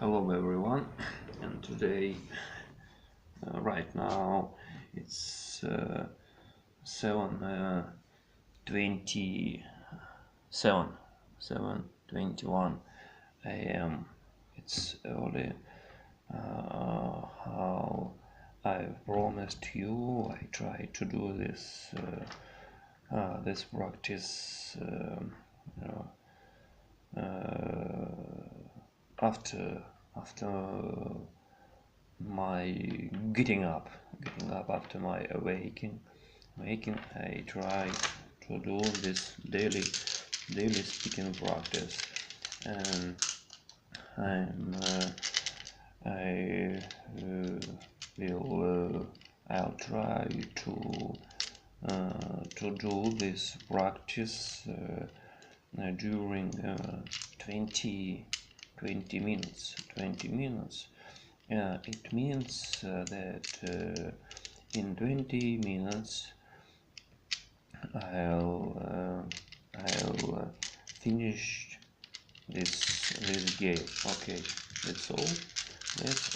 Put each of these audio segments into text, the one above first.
Hello everyone, and today, right now, it's 7:21 a.m. It's early. How I promised you, I try to do this practice you know, after my getting up after my waking. I try to do this daily speaking practice, and I'm I will I'll try to do this practice during 20 minutes. It means that in 20 minutes I'll finish this game. Okay, that's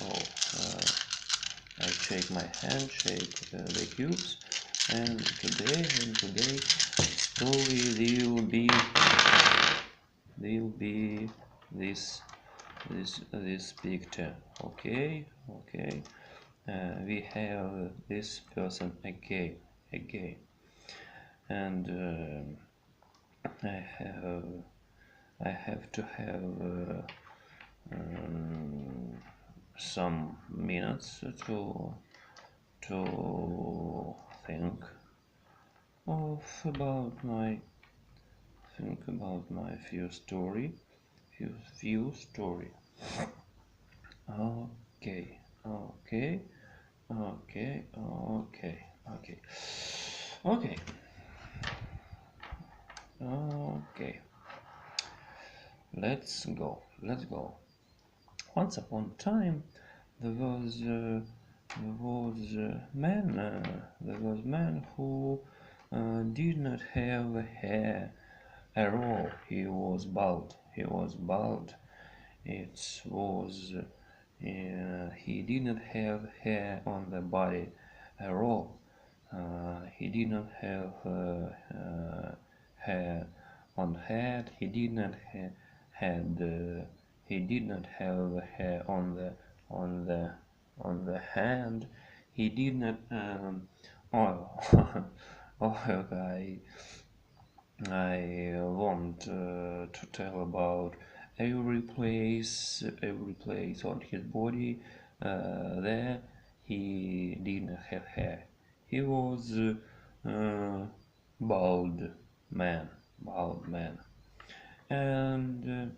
all. I shake my hand, shake the cubes, and today story will be this picture. Okay. We have this person again, and I have to have some minutes to think about my few story. Okay, okay, okay, okay, okay, okay, okay. Let's go. Once upon a time, there was man who did not have hair at all. He was bald. It was he did not have hair on the body at all. He did not have hair on the head. He did not have hair on the hand. He did not oh, I want to tell about every place on his body. There he didn't have hair. He was bald man, and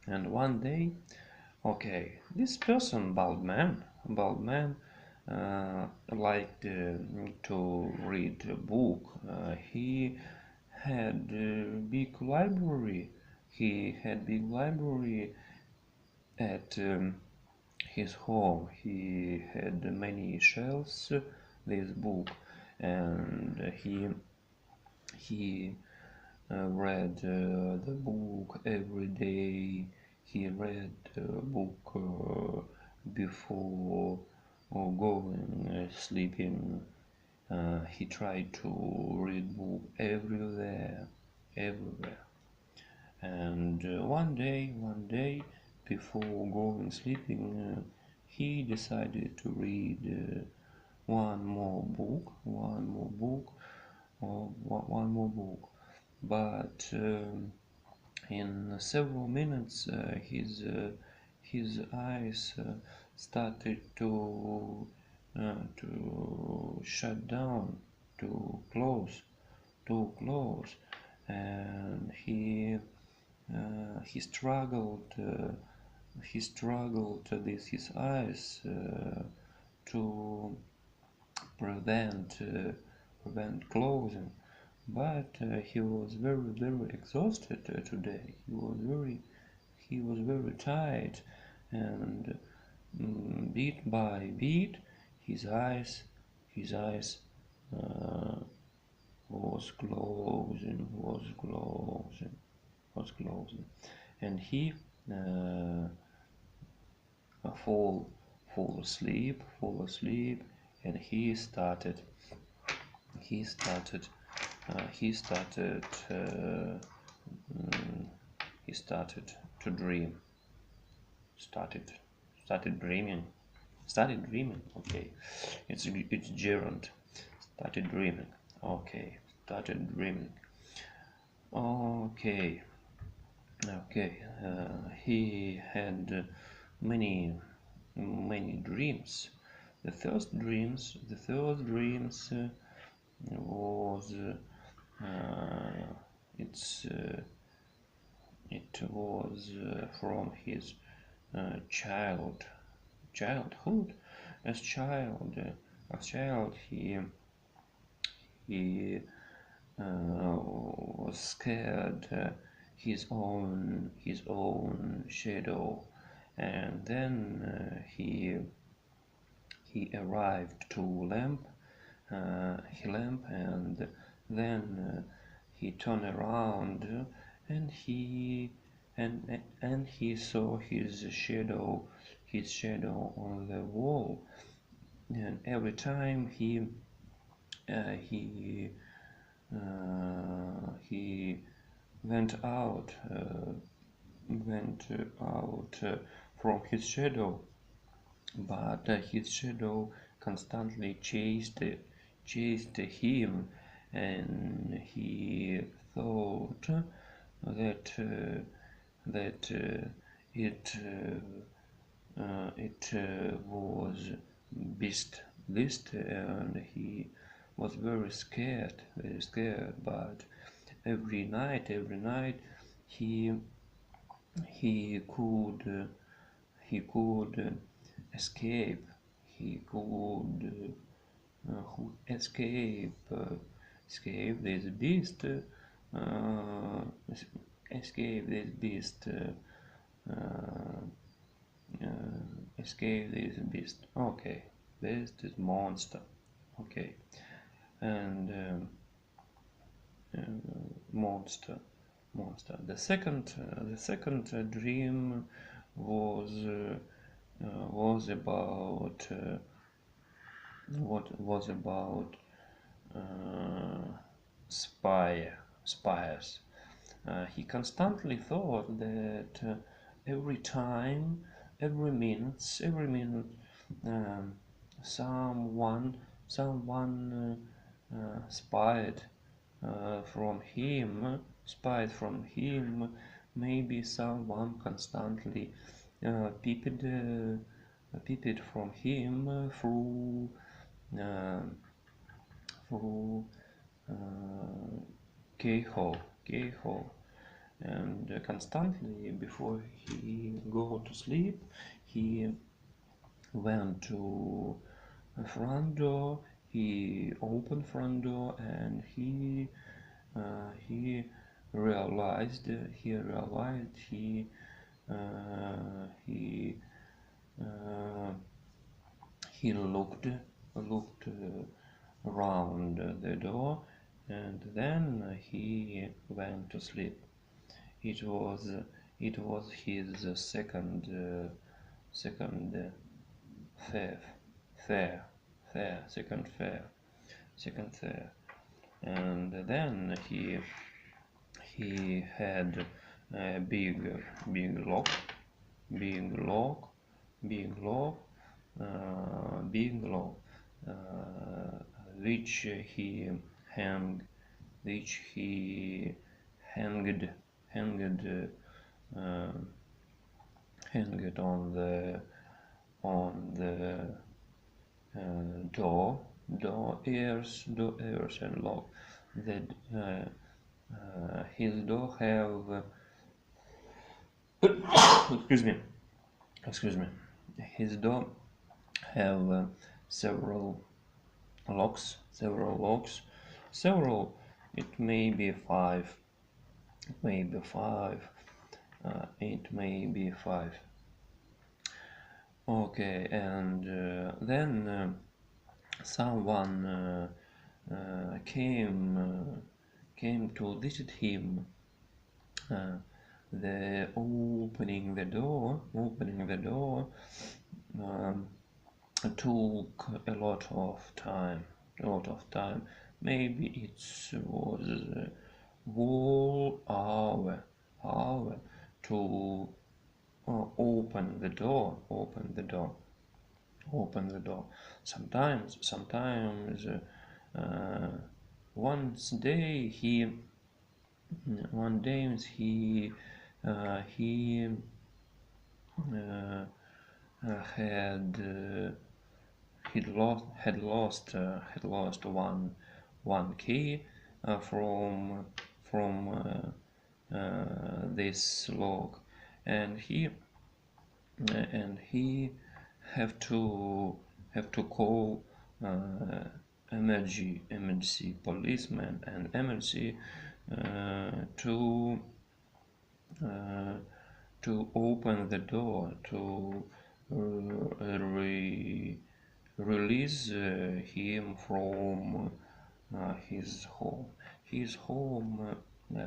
one day, okay, this person, bald man, liked to read a book. He had a big library. At his home. He had many shelves. This book, and he read the book every day. He read the book before going sleeping. He tried to read book everywhere. And one day, before going sleeping, he decided to read one more book. But in several minutes, his eyes started to shut down, to close, and he struggled with his eyes to prevent closing, but he was very exhausted today. He was very tired, and bit by bit his eyes uh, was closing, and he fall asleep, and he started he started uh, he started uh, mm, he started to dream started started dreaming okay, it's gerund. Started dreaming. Okay, started dreaming. Okay, he had many dreams. The first dreams was it's it was from his childhood. As child, he was scared his own shadow, and then he arrived to lamp, and then he turned around, and he saw his shadow on the wall, and every time he he went out from his shadow, but his shadow constantly chased him, and he thought that that it was beast, and he was very scared. But every night he he could he could escape. He could escape this beast. Uh, escape this beast. Escape this beast. Okay, beast is monster. Okay, and monster. The second dream was about what was about uh, spires. He constantly thought that every time, every minute, um, someone spied from him. Maybe someone constantly peeped from him uh, through keyhole, and constantly before he go to sleep, he went to a front door. He opened front door, and he realized he realized he uh, he looked around the door, and then he went to sleep. It was it was his second fair fair second fair, and then he had a big lock big lock big lock big lock uh, which he hang which he hanged hanged uh, hanged on the door ears and lock. That his door have excuse me excuse me his door have several several. It may be five. It may be five. It may be five. Okay, and then someone came to visit him. The opening the door um, took a lot of time, Maybe it was whole hour to open the door, open the door. Sometimes uh, once day he, one day he uh, had lost one key from this log, and he have to call uh, emergency policeman and emergency to uh, to open the door to release him from his home. His home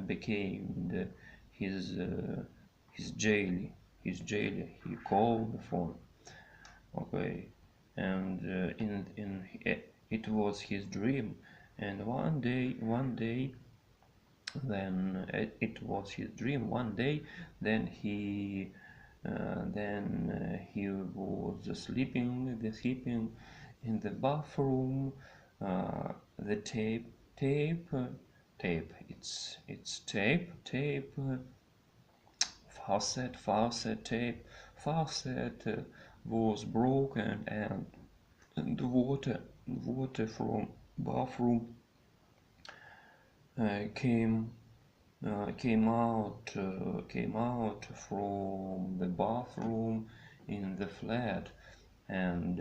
became his jail. His jail. He called the phone. Okay, and in it was his dream. And one day, then it was his dream. One day, then he was sleeping in the bathroom. The tape. It's tape. Faucet was broken, and water from bathroom came came out from the bathroom in the flat, and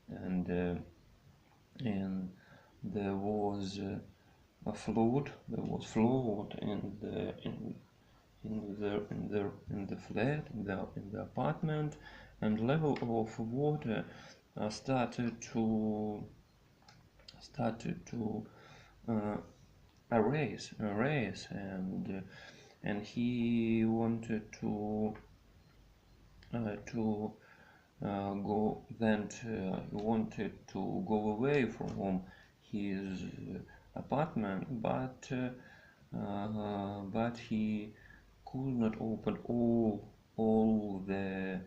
and uh, and there was a flood. There was flood in the flat, in the apartment, and level of water started to uh, a race, and he wanted to go then he wanted to go away from his apartment, but he could not open all the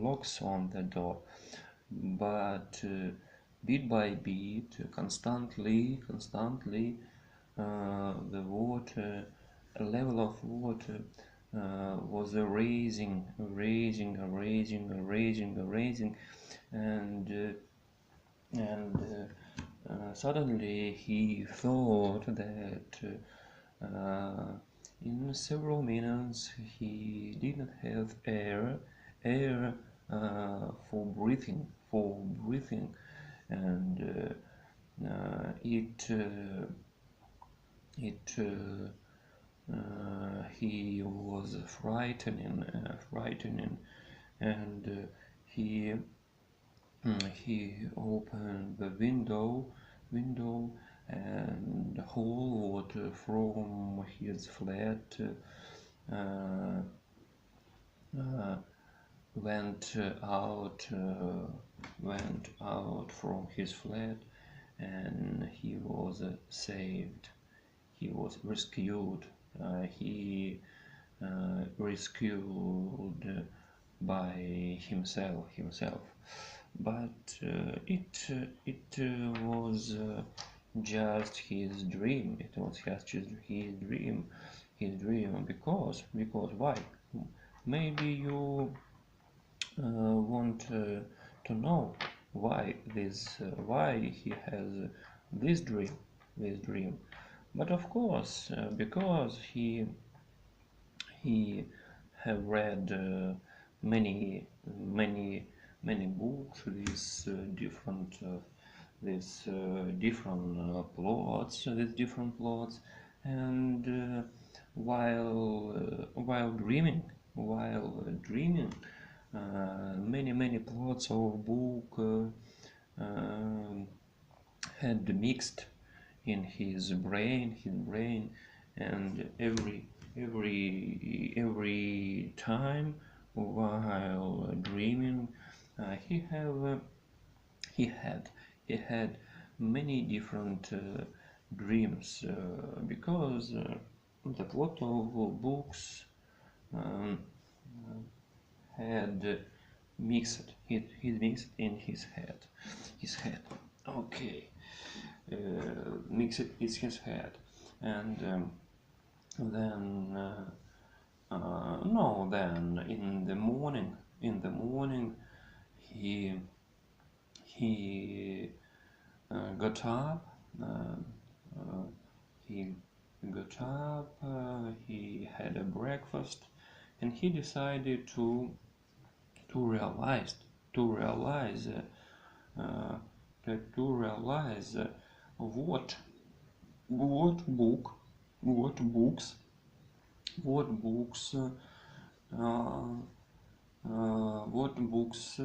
locks on the door, but bit by bit, constantly, the water level of water was rising, and suddenly he thought that in several minutes he didn't have air for breathing, and he was frightening, and he opened the window, and the whole water from his flat uh, uh, went out from his flat, and he was saved. He was rescued. He rescued by himself, but it was just his dream. It was just his dream. Because why? Maybe you want to know why he has this dream. But of course, because he have read many books with different plots, and while dreaming, many plots of book had mixed in his brain, and every time while dreaming, he had many different dreams, because that lot of books um, had mixed. He mixed in his head. Okay, mixed in his head, and then no, then in the morning, he he got up. He got up. He had a breakfast, and he decided to realize to realize uh, to realize what what book what books what books uh, what books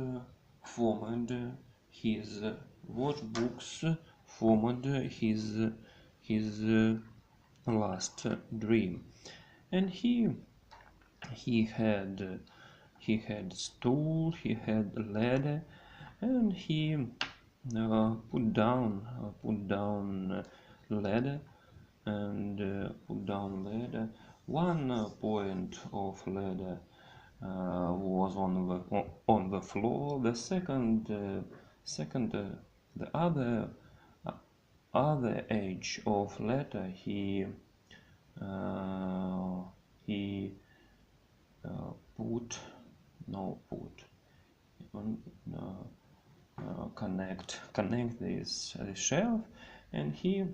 formed his what books formed his last dream. And he he had stool, he had ladder, and he put down ladder, and put down ladder. One point of ladder was on the floor. The the other edge of ladder uh, he put no put on connect this shelf, and he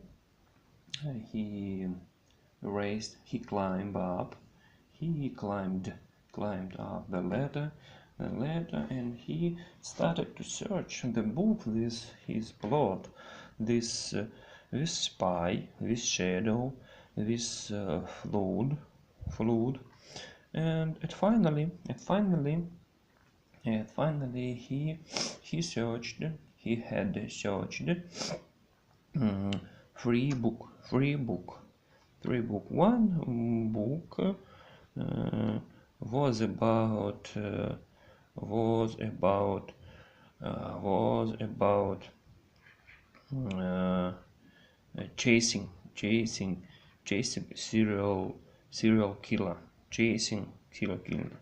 he climbed up the ladder, and he started to search the book. This his plot, this spy, this shadow, this flood, and finally he searched. He had searched free book. One book was about was about uh, chasing serial killer, chasing serial killer.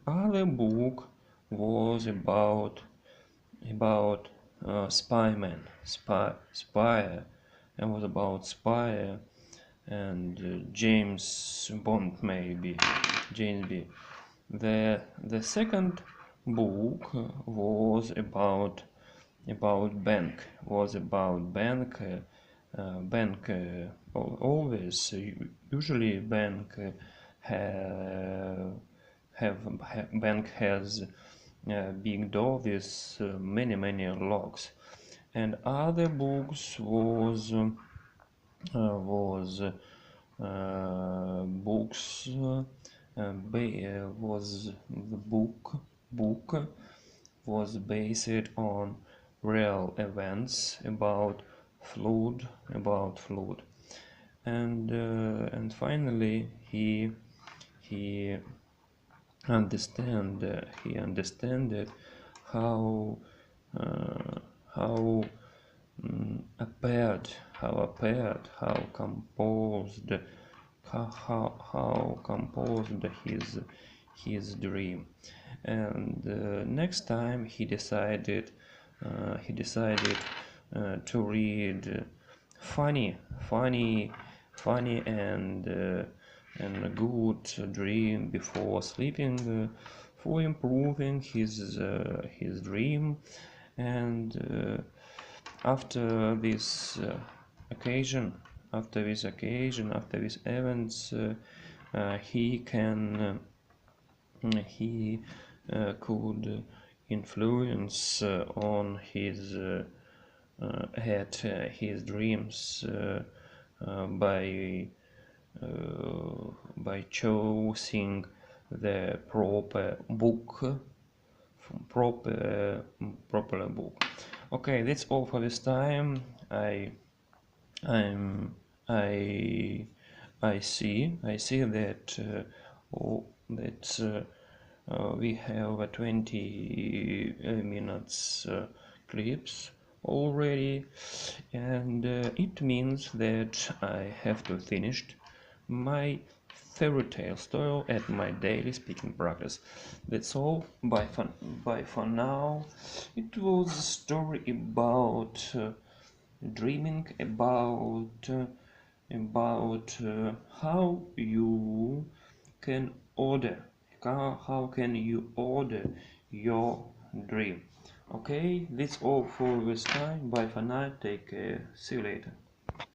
Other book was about spy, and was about spy and James Bond, maybe James B. The second book was about bank. Always usually bank bank has a big door with many locks. And other books was books was the book was based on real events about flood. And finally he understood how how how composed how composed his dream. And next time he decided to read funny and a good dream before sleeping, for improving his dream. And after this occasion, after this events, he could influence on his had his dreams by choosing the proper book, proper book. Okay, that's all for this time. I'm I see that we have 20 minutes clips already, and it means that I have to finish my fairy tale story at my daily speaking practice. That's all. Bye for now. It was a story about dreaming, about how you can order how can you order your dream. Okay, that's all for this time. Bye for now. Take care. See you later.